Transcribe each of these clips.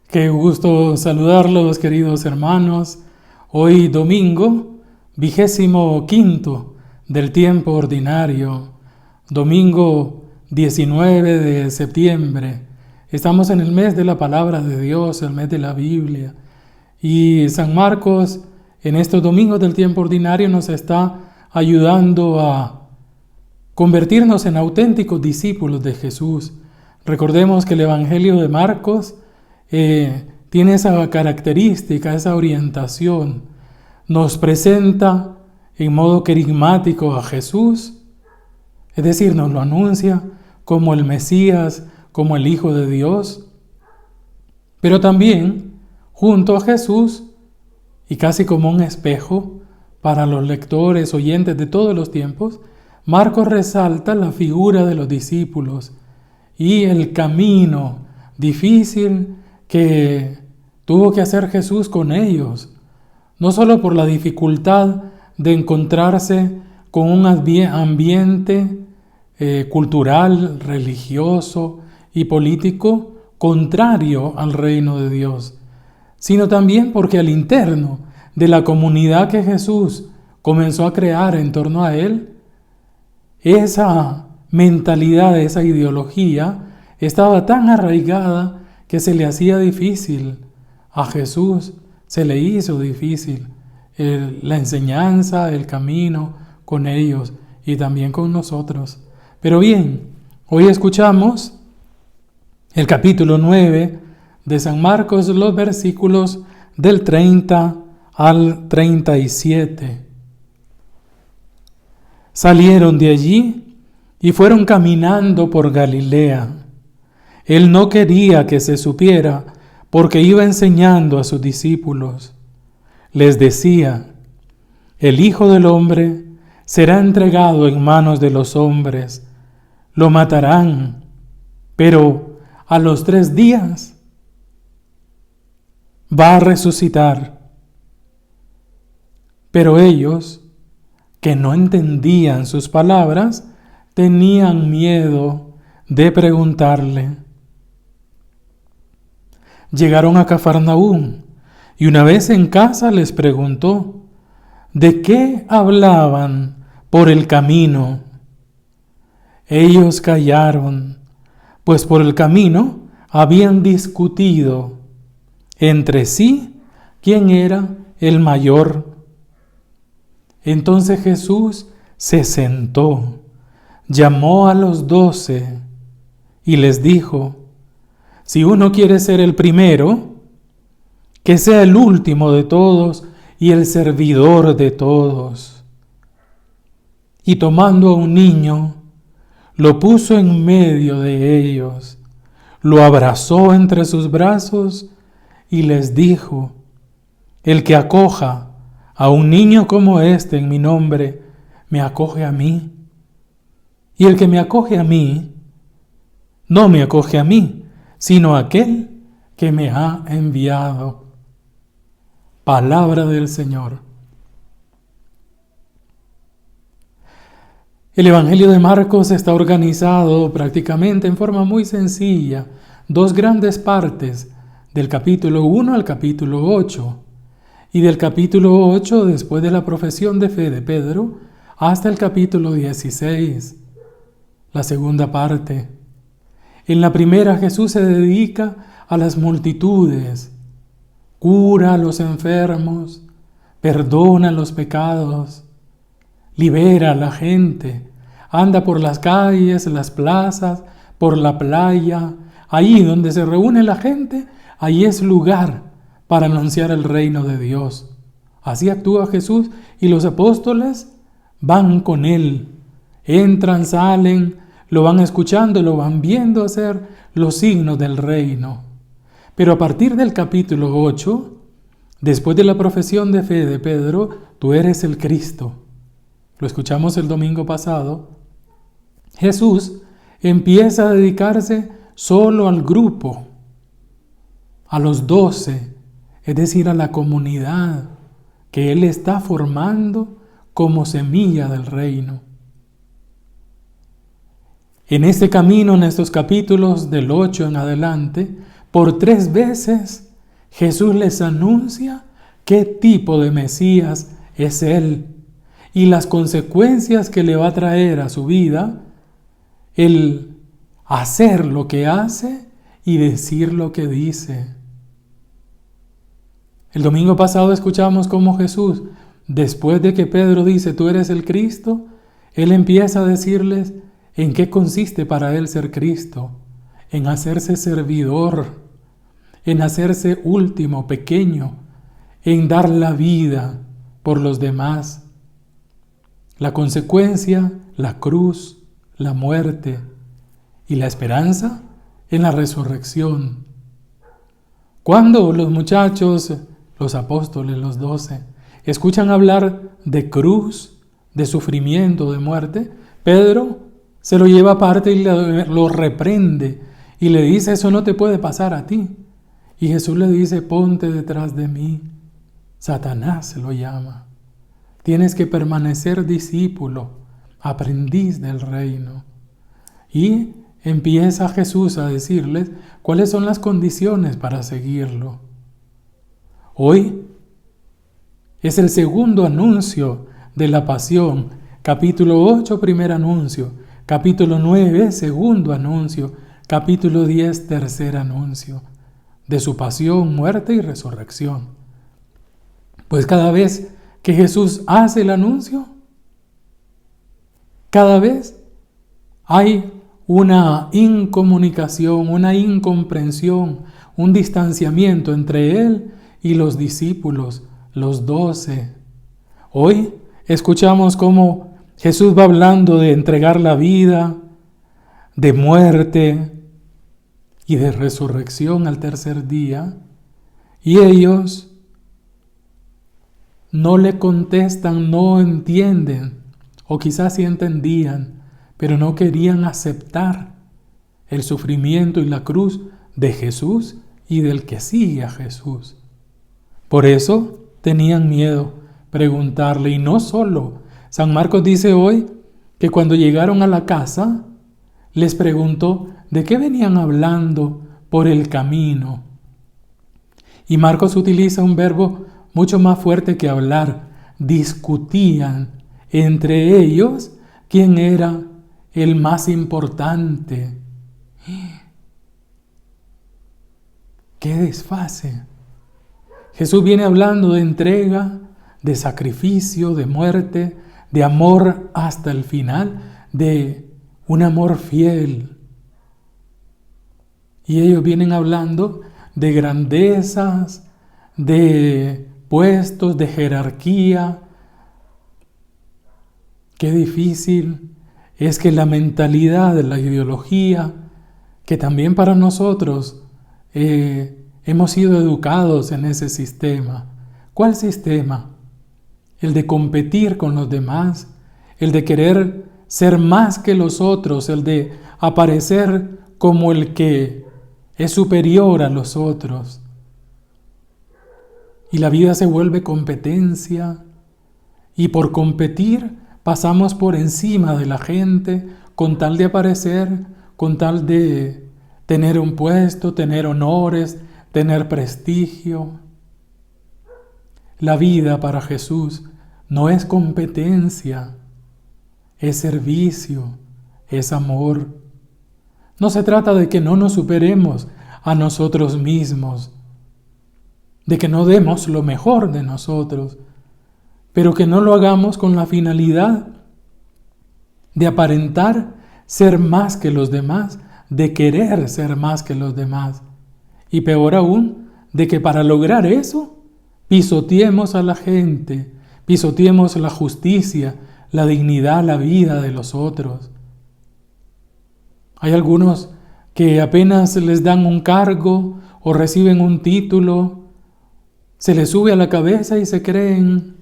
Qué gusto saludarlos, queridos hermanos. Hoy domingo, 25º del tiempo ordinario, domingo 19 de septiembre. Estamos en el mes de la palabra de Dios, el mes de la Biblia. Y San Marcos, en estos domingos del tiempo ordinario, nos está ayudando a convertirnos en auténticos discípulos de Jesús. Recordemos que el Evangelio de Marcos tiene esa característica, esa orientación. Nos presenta en modo querigmático a Jesús, es decir, nos lo anuncia como el Mesías, como el Hijo de Dios. Pero también, junto a Jesús, y casi como un espejo para los lectores, oyentes de todos los tiempos, Marcos resalta la figura de los discípulos y el camino difícil que tuvo que hacer Jesús con ellos, no solo por la dificultad de encontrarse con un ambiente cultural, religioso y político contrario al reino de Dios, sino también porque al interno de la comunidad que Jesús comenzó a crear en torno a él, esa mentalidad, esa ideología estaba tan arraigada que se le hacía difícil a Jesús, se le hizo difícil la enseñanza, el camino con ellos y también con nosotros. Pero bien, hoy escuchamos el capítulo 9 de San Marcos, los versículos del 30 al 37. Salieron de allí y fueron caminando por Galilea. Él no quería que se supiera porque iba enseñando a sus discípulos. Les decía: el Hijo del Hombre será entregado en manos de los hombres, lo matarán, pero a los 3 días va a resucitar. Pero ellos, que no entendían sus palabras, tenían miedo de preguntarle. Llegaron a Cafarnaúm y una vez en casa les preguntó de qué hablaban por el camino. Ellos callaron, pues por el camino habían discutido entre sí quién era el mayor. Entonces Jesús se sentó, llamó a los 12 y les dijo: si uno quiere ser el primero, que sea el último de todos y el servidor de todos. Y tomando a un niño, lo puso en medio de ellos, lo abrazó entre sus brazos y les dijo: el que acoja a un niño como este en mi nombre, me acoge a mí. Y el que me acoge a mí, no me acoge a mí, sino a aquel que me ha enviado. Palabra del Señor. El Evangelio de Marcos está organizado prácticamente en forma muy sencilla, 2 grandes partes, del capítulo 1 al capítulo 8, y del capítulo 8, después de la profesión de fe de Pedro, hasta el capítulo 16, la segunda parte. En la primera, Jesús se dedica a las multitudes, cura a los enfermos, perdona los pecados, libera a la gente, anda por las calles, las plazas, por la playa, ahí donde se reúne la gente, ahí es lugar para anunciar el reino de Dios. Así actúa Jesús y los apóstoles van con él, entran, salen, lo van escuchando, lo van viendo hacer los signos del reino. Pero a partir del capítulo 8, después de la profesión de fe de Pedro, tú eres el Cristo. Lo escuchamos el domingo pasado. Jesús empieza a dedicarse solo al grupo, a los 12, es decir, a la comunidad que Él está formando como semilla del reino. En este camino, en estos capítulos del 8 en adelante, Por 3 veces Jesús les anuncia qué tipo de Mesías es Él y las consecuencias que le va a traer a su vida el hacer lo que hace y decir lo que dice. El domingo pasado escuchamos cómo Jesús, después de que Pedro dice, tú eres el Cristo, Él empieza a decirles en qué consiste para Él ser Cristo, en hacerse servidor, en hacerse último, pequeño, en dar la vida por los demás. La consecuencia, la cruz, la muerte y la esperanza en la resurrección. Cuando los muchachos, los apóstoles, los 12, escuchan hablar de cruz, de sufrimiento, de muerte, Pedro se lo lleva aparte y lo reprende y le dice, eso no te puede pasar a ti. Y Jesús le dice, ponte detrás de mí. Satanás se lo llama. Tienes que permanecer discípulo, aprendiz del reino. Y empieza Jesús a decirles cuáles son las condiciones para seguirlo. Hoy es el segundo anuncio de la pasión, capítulo 8, primer anuncio, capítulo 9, segundo anuncio, capítulo 10, tercer anuncio, de su pasión, muerte y resurrección. Pues cada vez que Jesús hace el anuncio, cada vez hay una incomunicación, una incomprensión, un distanciamiento entre Él y los discípulos, los 12. Hoy escuchamos cómo Jesús va hablando de entregar la vida, de muerte y de resurrección al tercer día, y ellos no le contestan, no entienden, o quizás sí entendían, pero no querían aceptar el sufrimiento y la cruz de Jesús y del que sigue a Jesús. Por eso tenían miedo preguntarle, y no solo. San Marcos dice hoy que cuando llegaron a la casa, les preguntó de qué venían hablando por el camino. Y Marcos utiliza un verbo mucho más fuerte que hablar. Discutían entre ellos quién era el más importante. ¡Qué desfase! Jesús viene hablando de entrega, de sacrificio, de muerte, de amor hasta el final, de un amor fiel. Y ellos vienen hablando de grandezas, de puestos, de jerarquía. Qué difícil es que la mentalidad de la ideología, que también para nosotros hemos sido educados en ese sistema. ¿Cuál sistema? El de competir con los demás, el de querer ser más que los otros, el de aparecer como el que es superior a los otros. Y la vida se vuelve competencia, y por competir pasamos por encima de la gente con tal de aparecer, con tal de tener un puesto, tener honores, tener prestigio. La vida para Jesús no es competencia, es servicio, es amor. No se trata de que no nos superemos a nosotros mismos, de que no demos lo mejor de nosotros, pero que no lo hagamos con la finalidad de aparentar ser más que los demás, de querer ser más que los demás. Y peor aún, de que para lograr eso, pisoteemos a la gente, pisoteemos la justicia, la dignidad, la vida de los otros. Hay algunos que apenas les dan un cargo o reciben un título, se les sube a la cabeza y se creen,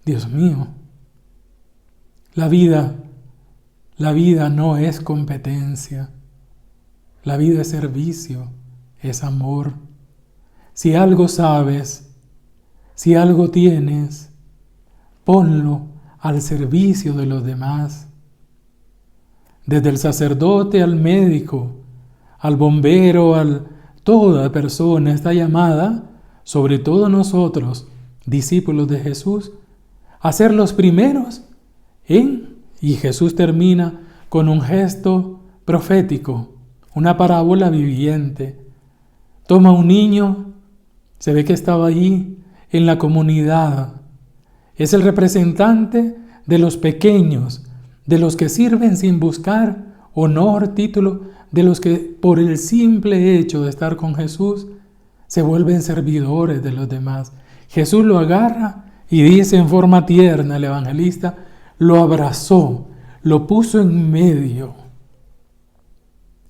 Dios mío, la vida no es competencia, la vida es servicio, es amor. Si algo sabes, si algo tienes, ponlo al servicio de los demás. Desde el sacerdote al médico, al bombero, al Toda persona está llamada, sobre todo nosotros, discípulos de Jesús, a ser los primeros y Jesús termina con un gesto profético, una parábola viviente. Toma un niño, se ve que estaba allí en la comunidad. Es el representante de los pequeños, de los que sirven sin buscar honor, título, de los que por el simple hecho de estar con Jesús se vuelven servidores de los demás. Jesús lo agarra y dice en forma tierna el evangelista, lo abrazó, lo puso en medio.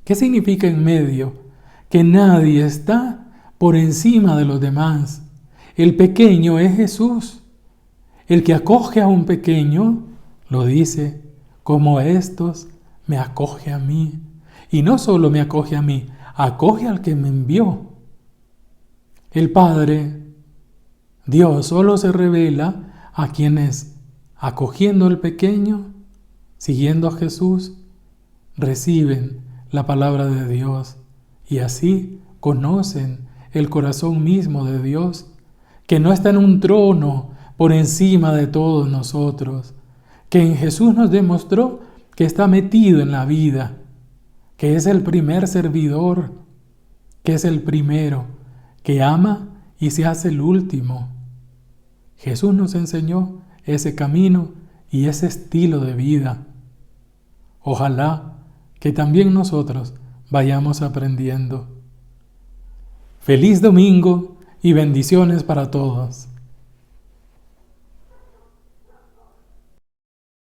¿Qué significa en medio? Que nadie está por encima de los demás. El pequeño es Jesús. El que acoge a un pequeño, lo dice, como estos me acoge a mí. Y no solo me acoge a mí, acoge al que me envió. El Padre, Dios, solo se revela a quienes, acogiendo al pequeño, siguiendo a Jesús, reciben la palabra de Dios y así conocen el corazón mismo de Dios, que no está en un trono por encima de todos nosotros, que en Jesús nos demostró que está metido en la vida, que es el primer servidor, que es el primero, que ama y se hace el último. Jesús nos enseñó ese camino y ese estilo de vida. Ojalá que también nosotros vayamos aprendiendo. Feliz domingo y bendiciones para todos.